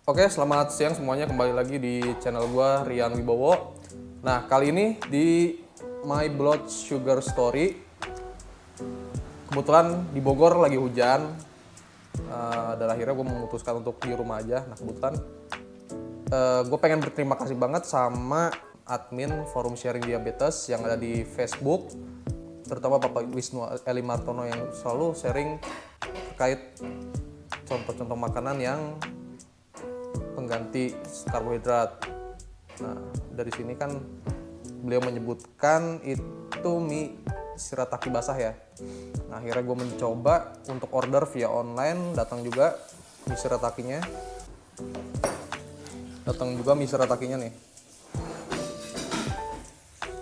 Oke, selamat siang semuanya, kembali lagi di channel gua Rian Wibowo. Nah, kali ini di My Blood Sugar Story, kebetulan di Bogor lagi hujan, dan akhirnya gue memutuskan untuk di rumah aja. Nah, kebetulan gue pengen berterima kasih banget sama admin forum sharing diabetes yang ada di Facebook, terutama Bapak Wisnu Eli Martono yang selalu sharing terkait contoh-contoh makanan yang pengganti karbohidrat. Nah, dari sini kan beliau menyebutkan itu mie shirataki basah ya. Nah, akhirnya gue mencoba untuk order via online, datang juga mie shiratakinya. Datang juga mie shiratakinya nih.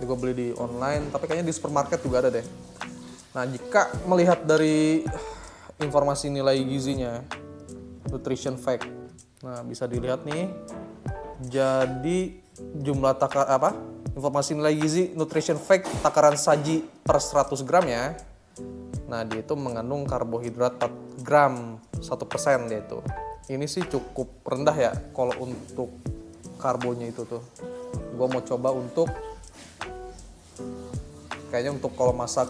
Ini gue beli di online, tapi kayaknya di supermarket juga ada deh. Nah, jika melihat dari informasi nilai gizinya, nutrition fact, nah bisa dilihat nih. Jadi jumlah informasi nilai gizi nutrition fact takaran saji per 100 gram ya. Nah, dia itu mengandung karbohidrat 4 gram 1% dia itu. Ini sih cukup rendah ya kalau untuk karbonya itu tuh. Gua mau coba untuk kayaknya untuk kalau masak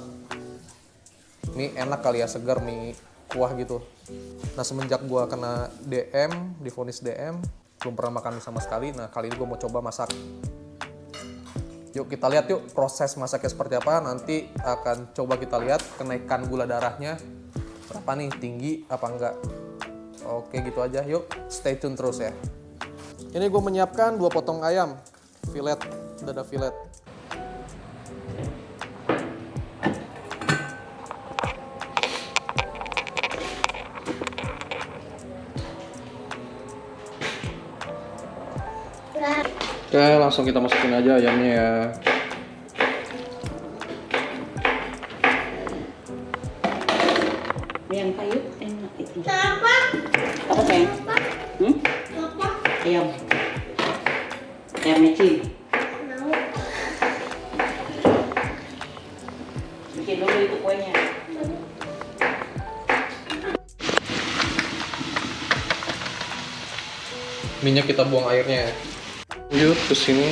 mie enak kali ya, segar mie kuah gitu. Nah, semenjak gue kena DM, divonis DM, belum pernah makan mie sama sekali. Nah, kali ini gue mau coba masak. Yuk kita lihat yuk proses masaknya seperti apa. Nanti akan coba kita lihat kenaikan gula darahnya berapa nih, tinggi apa enggak. Oke, gitu aja. Yuk stay tune terus ya. Ini gue menyiapkan 2 potong ayam, filet, dada filet. Oke, langsung kita masukin aja ayamnya ya. Yang kayu enak itu. Apa? Apa sayang? Apa? Ayam. Ayam mecin. Mau. Bikin dulu itu kuenya. Minyak kita buang airnya. Yuk ke sini.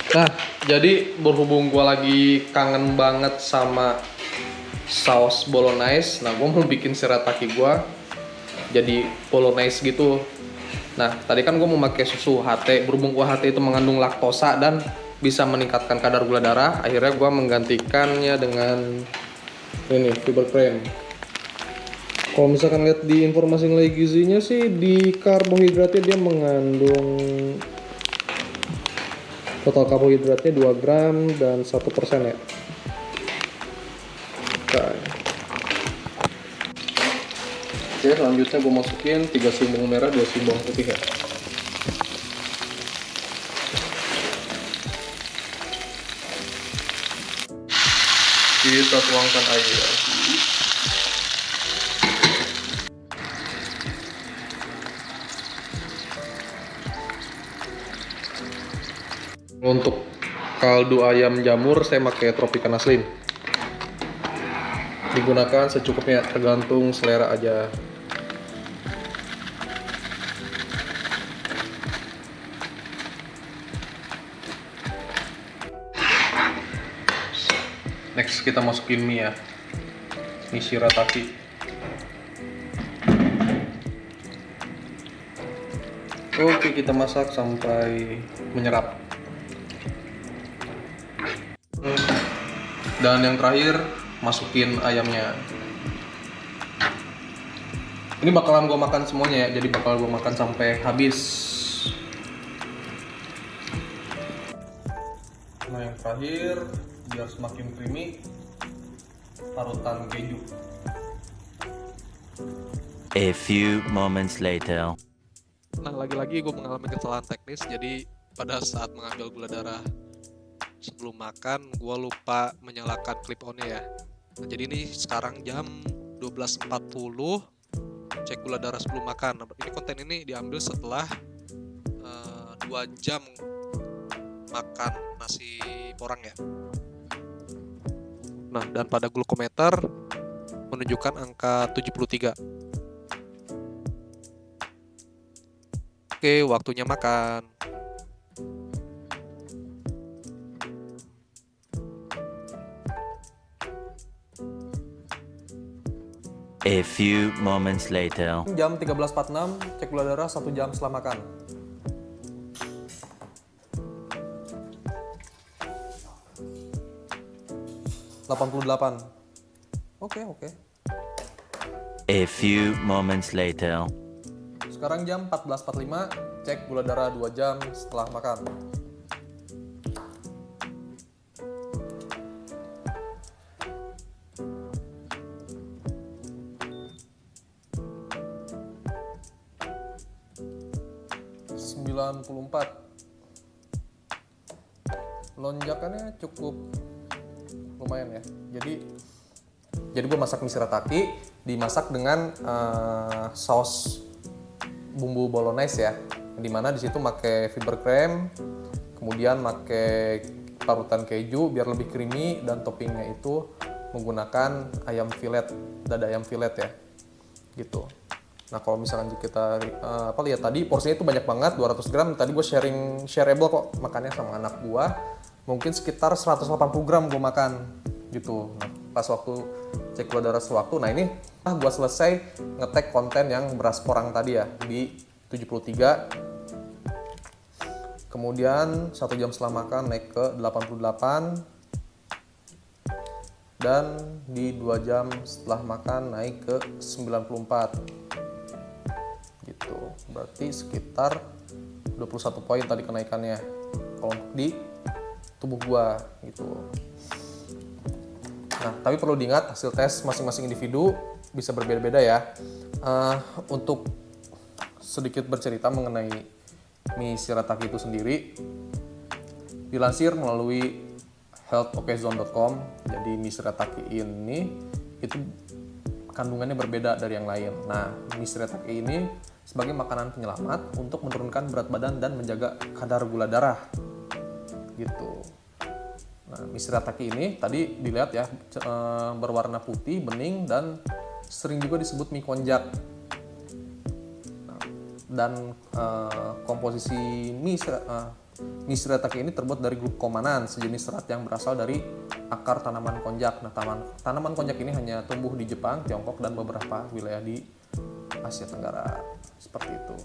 Nah, jadi berhubung gue lagi kangen banget sama saus bolognese, nah gue mau bikin shirataki gue jadi bolognese gitu. Nah, tadi kan gue mau pakai susu HT, berhubung UHT itu mengandung laktosa dan bisa meningkatkan kadar gula darah, akhirnya gue menggantikannya dengan ini fiber cream. Kalau misalkan lihat di informasi nilai gizinya sih, di karbohidratnya dia mengandung total karbohidratnya 2 gram dan 1% ya. Oke, selanjutnya gue masukin 3 siung bawang merah, 2 siung bawang putih ya. Kita tuangkan air. Untuk kaldu ayam jamur saya pakai Tropicana Slim. Digunakan secukupnya, tergantung selera aja. Next kita masukin mie ya. Mie shirataki. Oke, kita masak sampai menyerap. Dan yang terakhir masukin ayamnya. Ini bakalan gue makan semuanya ya, jadi bakal gue makan sampai habis. Nah, yang terakhir biar semakin creamy, parutan keju. A few moments later. Nah, lagi-lagi gue mengalami kesalahan teknis, jadi pada saat mengambil gula darah sebelum makan, gue lupa menyalakan clip on-nya ya. Nah, jadi ini sekarang jam 12.40, cek gula darah sebelum makan. Nah, ini konten ini diambil setelah 2 jam makan nasi porang ya. Nah, dan pada glukometer menunjukkan angka 73. Oke, waktunya makan. A few moments later. Jam 13.46, cek gula darah 1 jam setelah makan. ...88. Oke. A few moments later. Sekarang jam 14.45, cek gula darah 2 jam setelah makan. Lonjakannya cukup lumayan ya. Jadi gue masak mie shirataki, dimasak dengan saus bumbu bolognese ya. Dimana di situ pakai fiber cream, kemudian pakai parutan keju biar lebih creamy, dan toppingnya itu menggunakan ayam filet, dada ayam filet ya. Gitu. Nah, kalau misalkan kita lihat tadi porsinya itu banyak banget, 200 gram. Tadi gue shareable kok makannya sama anak gue. Mungkin sekitar 180 gram gue makan gitu. Nah, pas waktu cek gula darah sewaktu, nah ini gue selesai ngetek konten yang beras porang tadi ya di 73. Kemudian 1 jam setelah makan naik ke 88. Dan di 2 jam setelah makan naik ke 94. Gitu. Berarti sekitar 21 poin tadi kenaikannya kalau untuk di tubuh gua gitu. Nah, tapi perlu diingat hasil tes masing-masing individu bisa berbeda-beda ya. Untuk sedikit bercerita mengenai mie shirataki itu sendiri, dilansir melalui healthokzone.com. Jadi mie shirataki ini itu kandungannya berbeda dari yang lain. Nah, mie shirataki ini sebagai makanan penyelamat untuk menurunkan berat badan dan menjaga kadar gula darah gitu. Nah, mie shirataki ini tadi dilihat ya, berwarna putih, bening, dan sering juga disebut mie konjac. Nah, dan komposisi mie shirataki ini terbuat dari glukomanan, sejenis serat yang berasal dari akar tanaman konjac. Nah, tanaman konjac ini hanya tumbuh di Jepang, Tiongkok, dan beberapa wilayah di Asia Tenggara. Seperti itu.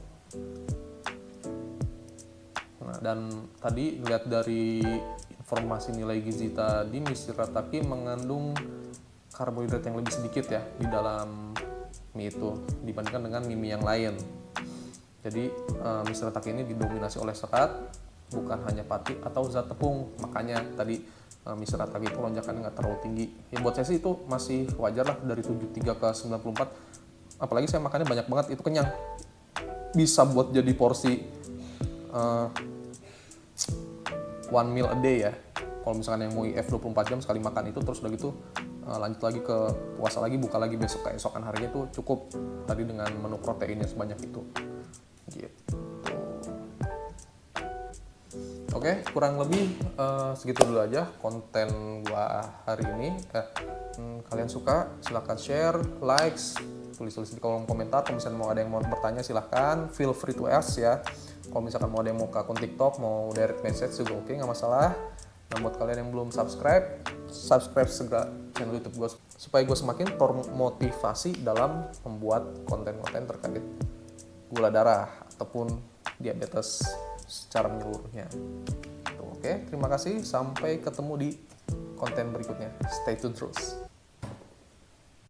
Nah, dan tadi lihat dari informasi nilai gizi tadi, mie shirataki mengandung karbohidrat yang lebih sedikit ya di dalam mie itu dibandingkan dengan mie yang lain. Jadi mie shirataki ini didominasi oleh serat, bukan hanya pati atau zat tepung. Makanya tadi mie shirataki itu lonjakannya nggak terlalu tinggi. Ya buat saya sih itu masih wajar lah, dari 73 ke 94. Apalagi saya makannya banyak banget, itu kenyang. Bisa buat jadi porsi one meal a day ya. Kalau misalkan yang mau IF 24 jam sekali makan itu, terus udah gitu lanjut lagi ke puasa lagi, buka lagi besok keesokan harinya, itu cukup tadi dengan menu proteinnya sebanyak itu. Gitu. Oke, kurang lebih segitu dulu aja konten gua hari ini. Kalian suka silahkan share, likes, tulis-tulis di kolom komentar. Kalau misalkan mau ada yang mau bertanya silahkan, feel free to ask ya. Kalau misalkan mau ada yang mau ke akun TikTok, mau direct message juga oke, nggak masalah. Dan buat kalian yang belum subscribe segera channel YouTube gue supaya gue semakin termotivasi dalam membuat konten-konten terkait gula darah ataupun diabetes secara menyeluruhnya. Oke, terima kasih. Sampai ketemu di konten berikutnya. Stay tuned terus.